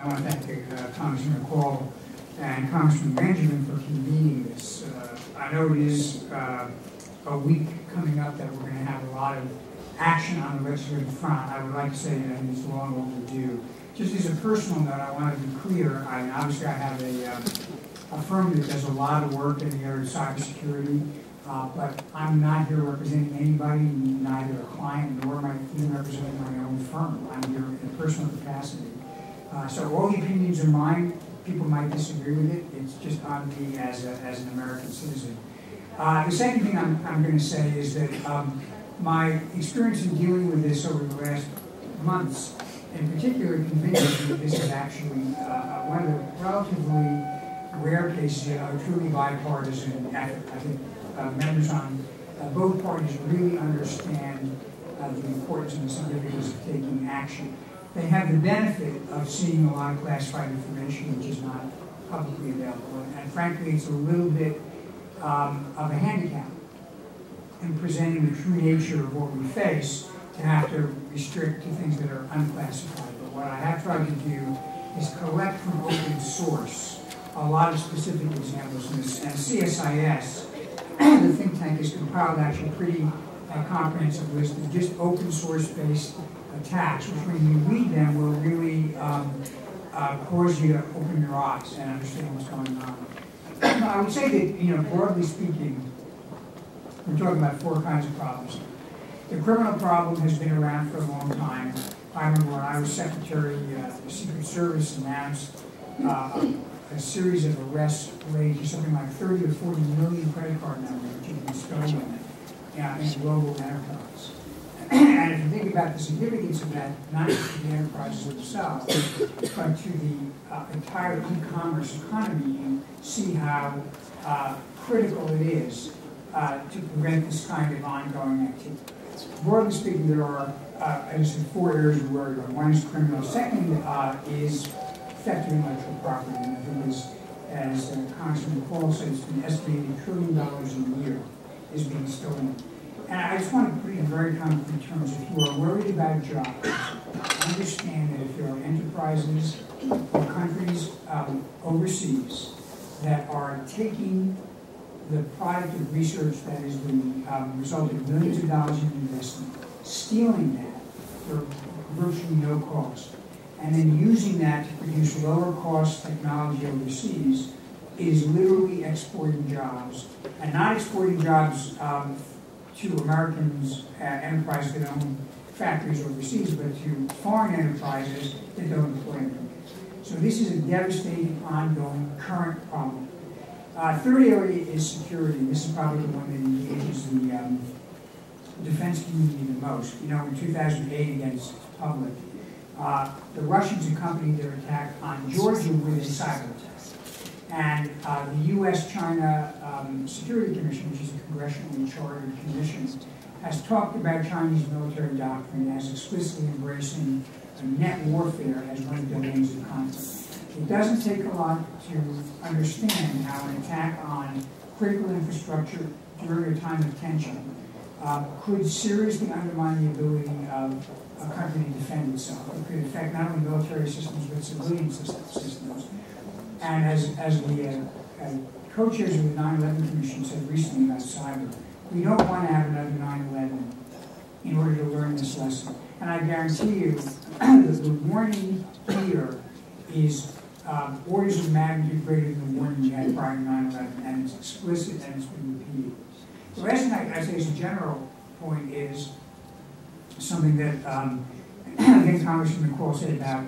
I want to thank Congressman McCaul and Congressman Langevin for convening this. I know it is a week coming up that we're going to have a lot of action on the legislative front. I would like to say that it's long overdue. Just as a personal note, I want to be clear. I mean, obviously, I have a firm that does a lot of work in the area of cybersecurity, but I'm not here representing anybody, neither a client nor am I even representing my own firm. I'm here in a personal capacity. So all the opinions are mine. People might disagree with it. It's just on me as an American citizen. The second thing I'm going to say is that my experience in dealing with this over the last months, in particular, convinced me that this is actually one of the relatively rare cases of a truly bipartisan effort. I think members on both parties really understand the importance and the significance of taking action. They have the benefit of seeing a lot of classified information which is not publicly available. And frankly, it's a little bit of a handicap in presenting the true nature of what we face to have to restrict to things that are unclassified. But what I have tried to do is collect from open source a lot of specific examples. And CSIS, the think tank, has compiled actually a pretty comprehensive list of just open source based attacks, which when you read them will really cause you to open your eyes and understand what's going on. I would say that, broadly speaking, we're talking about four kinds of problems. The criminal problem has been around for a long time. I remember when I was secretary, the Secret Service announced a series of arrests related to something like 30 or 40 million credit card numbers which had been stolen in a global enterprise. And if you think about the significance of that, not just to the enterprises themselves, but to the entire e-commerce economy, you see how critical it is to prevent this kind of ongoing activity. Broadly speaking, there are, as I said, four areas of worry. One is criminal. Second is theft of intellectual property. And I think, as Congressman McCaul said, it's been estimated $1 trillion a year is being stolen. And I just want to put it in very concrete terms. If you are worried about jobs, understand that if there are enterprises or countries overseas that are taking the product of research that is the result of millions of dollars in investment, stealing that for virtually no cost, and then using that to produce lower cost technology overseas, is literally exporting jobs, and not exporting jobs to Americans, enterprises that own factories overseas, but to foreign enterprises that don't employ them. So this is a devastating, ongoing, current problem. Third area is security. This is probably the one that engages the defense community the most. In 2008 against public, the Russians accompanied their attack on Georgia with a cyber attack. And the U.S.-China Security Commission, which is a congressionally chartered commission, has talked about Chinese military doctrine as explicitly embracing net warfare as one of the domains of conflict. It doesn't take a lot to understand how an attack on critical infrastructure during a time of tension could seriously undermine the ability of a country to defend itself. It could affect not only military systems, but civilian systems. And as the co-chairs of the 9/11 Commission said recently about cyber, we don't want to have another 9/11 in order to learn this lesson. And I guarantee you that the warning here is orders of magnitude greater than the warning we had prior to 9/11, and it's explicit and it's been repeated. The last thing I say as a general point is something that again Congressman McCaul said about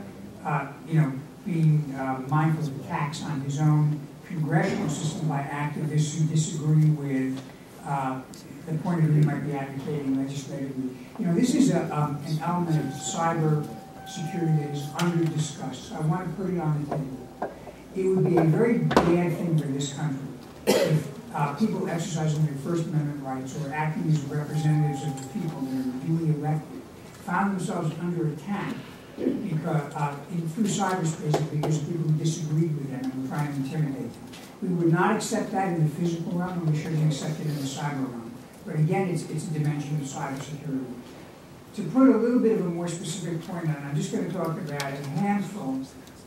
being mindful of attacks on his own congressional system by activists who disagree with the point of view he might be advocating legislatively. This is an element of cyber security that is under-discussed. So I want to put it on the table. It would be a very bad thing for this country if people exercising their First Amendment rights or acting as representatives of the people that are duly elected found themselves under attack because through cyberspace because of people who disagreed with them and were trying to intimidate them. We would not accept that in the physical realm, and we shouldn't accept it in the cyber realm. But again, it's a dimension of cybersecurity. To put a little bit of a more specific point on, I'm just going to talk about a handful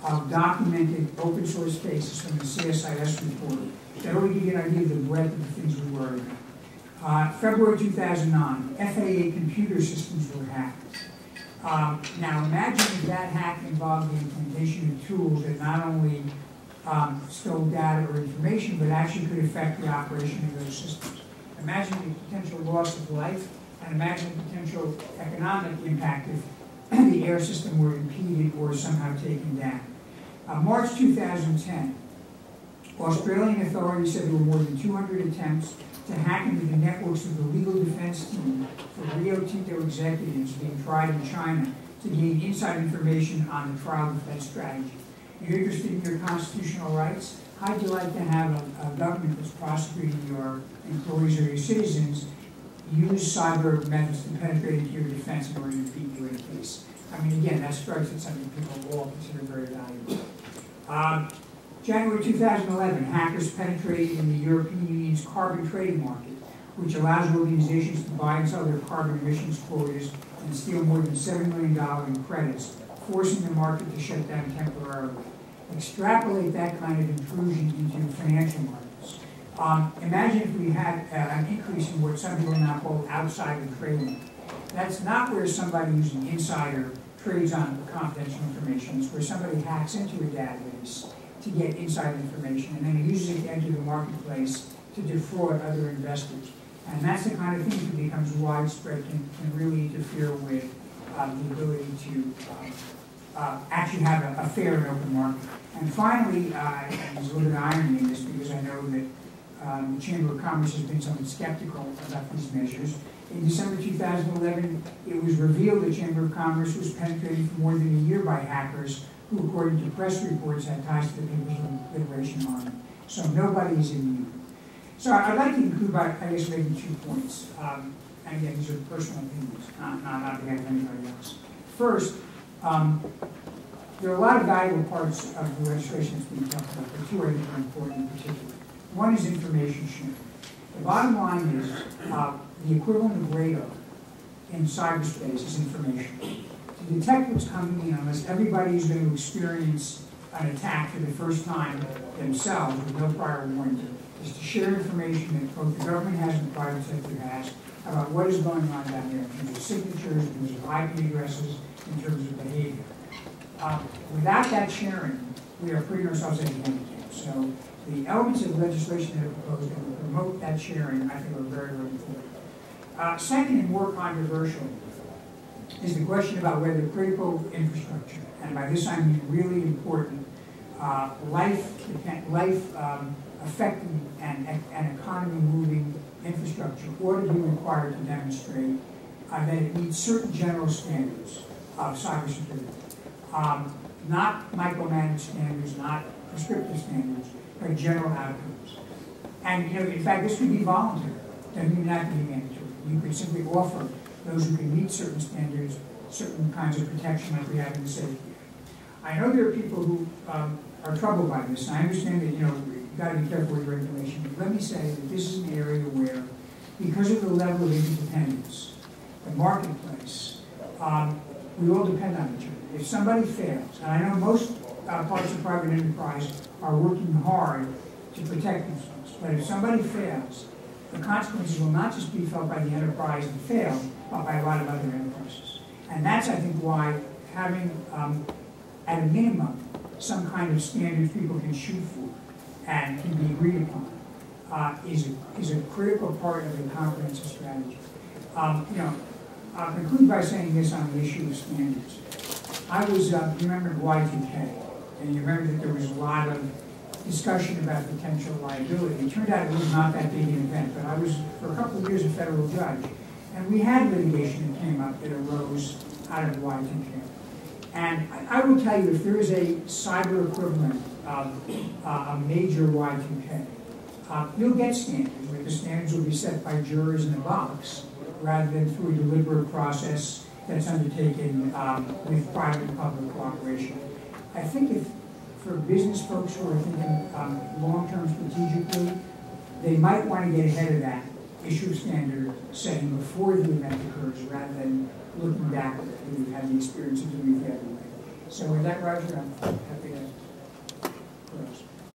of documented open source cases from the CSIS report that will give you an idea of the breadth of the things we worry about. February 2009, FAA computer systems were hacked. Now imagine if that hack involved the implementation of tools that not only stole data or information, but actually could affect the operation of those systems. Imagine the potential loss of life, and imagine the potential economic impact if the air system were impeded or somehow taken down. March 2010, Australian authorities said there were more than 200 attempts to hack into the networks of the legal defense team for Rio Tinto executives being tried in China to gain inside information on the trial defense strategy. You're interested in your constitutional rights? How'd you like to have a government that's prosecuting your employees or your citizens use cyber methods to penetrate into your defense in order to beat you in a case? I mean, again, that strikes at something people all consider very valuable. January 2011, hackers penetrated in the European Union's carbon trading market, which allows organizations to buy and sell their carbon emissions quotas and steal more than $7 million in credits, forcing the market to shut down temporarily. Extrapolate that kind of intrusion into financial markets. Imagine if we had an increase in what some people now call outsider trading. That's not where somebody who's an insider trades on confidential information. It's where somebody hacks into a database to get inside information and then uses it to enter the marketplace to defraud other investors. And that's the kind of thing that becomes widespread, can really interfere with the ability to actually have a fair and open market. And finally, and there's a little bit of irony in this because I know that the Chamber of Commerce has been somewhat skeptical about these measures. In December 2011, it was revealed the Chamber of Commerce was penetrated for more than a year by hackers who, according to press reports, had ties to the People's Liberation Army. So nobody is immune. So I'd like to conclude by, I guess, making 2 points. And again, these are personal opinions, not on behalf of anybody else. First, there are a lot of valuable parts of the legislation that's being talked about, but 2 I think are important in particular. One is information sharing. The bottom line is the equivalent of radar in cyberspace is information. To detect what's coming in, unless everybody is going to experience an attack for the first time themselves with no prior warning, is to share information that both the government has and the private sector has about what is going on down there in terms of signatures, in terms of IP addresses, in terms of behavior. Without that sharing, we are putting ourselves at a handicap. So the elements of legislation that are proposed that will promote that sharing, I think, are very, very important. Second, and more controversial, is the question about whether critical infrastructure, and by this I mean really important, life-affecting and economy-moving infrastructure ought to be required to demonstrate that it meets certain general standards of cybersecurity. Not micromanaged standards, not prescriptive standards, but general outcomes. And in fact, this could be voluntary. It doesn't even have to be mandatory. You could simply offer those who can meet certain standards, certain kinds of protection like we have in the safety act. I know there are people who are troubled by this, and I understand that you've got to be careful with regulation, but let me say that this is an area where, because of the level of interdependence, the marketplace, we all depend on each other. If somebody fails, and I know most parts of private enterprise are working hard to protect themselves, but if somebody fails, the consequences will not just be felt by the enterprise that failed, but by a lot of other enterprises. And that's, I think, why having, at a minimum, some kind of standards people can shoot for and can be agreed upon is a critical part of the comprehensive strategy. I'll conclude by saying this on the issue of standards. I was, you remember Y2K, and you remember that there was a lot of discussion about potential liability. It turned out it was not that big an event, but I was, for a couple of years, a federal judge, and we had litigation that came up that arose out of Y2K. And I will tell you, if there is a cyber equivalent of a major Y2K, you'll get standards, but the standards will be set by jurors in a box rather than through a deliberate process that's undertaken with private and public cooperation. I think if, for business folks who are thinking long-term strategically, they might want to get ahead of that issue of standard setting before the event occurs rather than looking back when we've had the experience of doing it the other way. So with that, Roger, I'm happy to for us.